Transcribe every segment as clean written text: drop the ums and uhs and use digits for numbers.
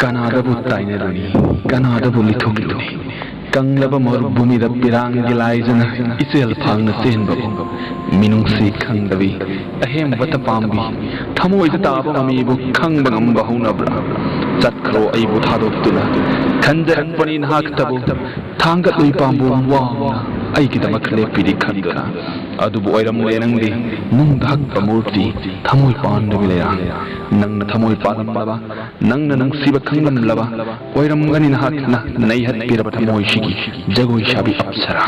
कनादबु ताइनरुनी कनादबु लिथुगलुनी कंगलब मरुभूमिद पिरांगी लाइजना इसेल फांगना चेनबबु मिनुंगसी खंगदबी अहेमबत पांबी थमोइद ताबा ममीबु खंगब ngamba हौनब्रा चतखरो अइबु थादोक्तुना खंजरकपनि नहाक्तबु थांगतलुइ पांबु वांगना अइगिदमक लेपिरि खंदुना अदुबु ओइरमले नंगदि नुंगद हक्प मूर्ति थमोइ पांदबि लेरा नंगना थमोइ पालमबा नंगना नंगसिब खंगलमलबा ओइरमगनि नहाकना नैहत पिरब थमोइ शिगी जगोइ शाबि अप्सरा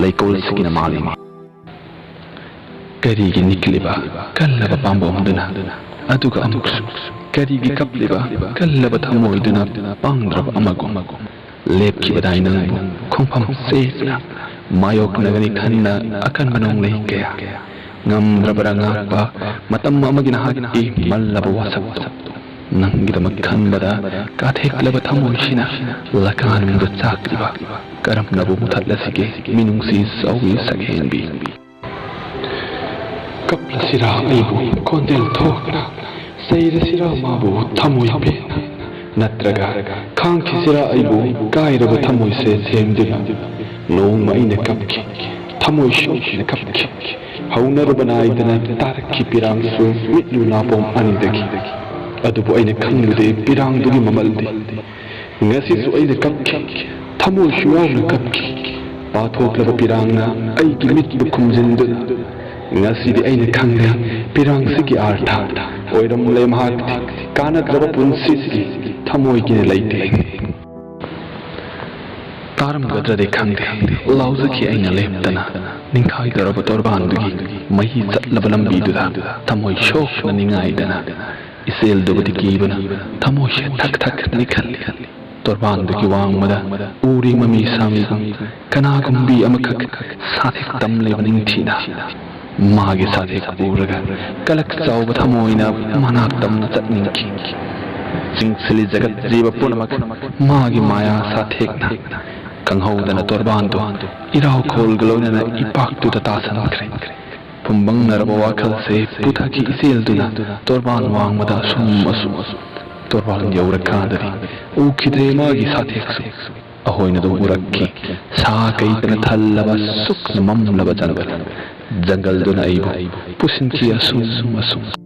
लैकोल सिगिना Malini करिगी निकलिबा कल्लबा पांबोमदुना अदुगा अमुक्सु करिगी कपलिबा कल्लबा थमोइदुना पांद्रब अमगु लेपखिबदाइ नंगबु खोंफम Cessna मायोक नगनि Khanna अकन मनोंग लेहिकया ngamdrabara ngakpa matam amagi nahagi mallaba wasabto nangidamag khanbada katheklaba thamoisina lakanumda chakliba karamnabu muthallasige minungsi sawi sakhenbi kaplasira aibu kondel thokna sairasira mabu thamoibe natraga khangkhisira aibu kairaba thamoise themdina nongma ina kapki thamoi shokna kapki हौनरबनाइदना तारकी पिरांगसु मिट्लु नापोम अनिदगी अदुबु अइने खंगलुदे पिरांगदुगी ममलदि ngasisu aina kapki thamoisu yauna kapki पाथोक्लबा पिरांगना अइगी मिट्बु खुमजिन्दुना ngasidi aina khangde pirangsi artha oiramle mahakti kanadlaba punsisi thamoigi leite तारम गद्रदे खंगदे लाउजकी अइना लेप्तना निंखाइ दरब तोरबानदुगी मही चतलब लंबीदुदा थमोइ शोकना निंगाइदना इसेल दुबदि कीबना थमोइसे थक थक निखल्ली तोरबानदुगी वांगमदा Uri mummy सामिगु कनागुंबी अमखक साथेक तमलेब निंगथिना मागे साथेक उरगा कलक चाउब थमोइना मनाक तमना चतनिंखि सिंगसली जगत जीव पुनमक मागे माया साथेकना कंहौदना तोरबानदो इराव खोलगलोनना इपाक्तुदा तासनख्रे पुंबंगनरबा वाखलसे पुथाकी इसेलदुना तोरबान वांगमदा सुमसु तोरबान यौरकादरी उखिदे मागी साथेकसु अहोइनदो उरक्की सा कैतना थल्लबा सुक्न ममलबा जनगल जंगलदुना अइबु पुसिनकी असुम